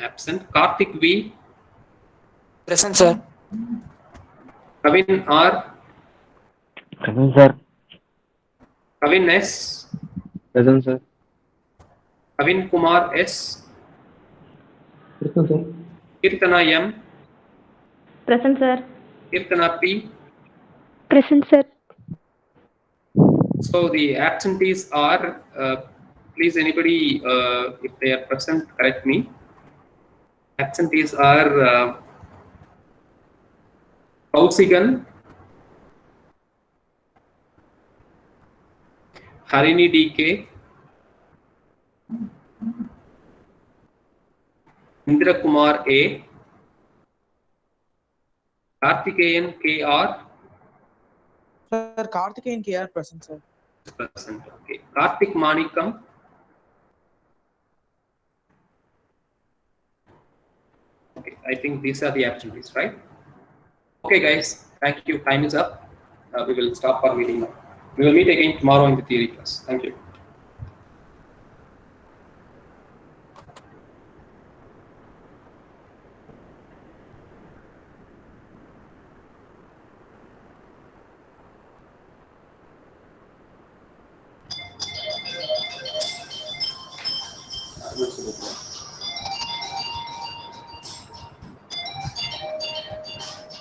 absent. Karthik V, Present, sir. Kavin R, Present, sir. Kavin S, Present, sir. Kavin Kumar S, Present, sir. Kirtana M, Present, sir. Kirtana P. Present, sir. So the absentees are, please anybody, if they are present, correct me. Absentees are Kausigan, Harini DK, Indra Kumar A, Karthikeyan KR, Sir, Karthikeyan KR present, sir. present. Okay. Karthik Manikam, okay, I think these are the absentees, right? Okay, guys, thank you. Time is up. We will stop our meeting now. We will meet again tomorrow in the theory class. Thank you.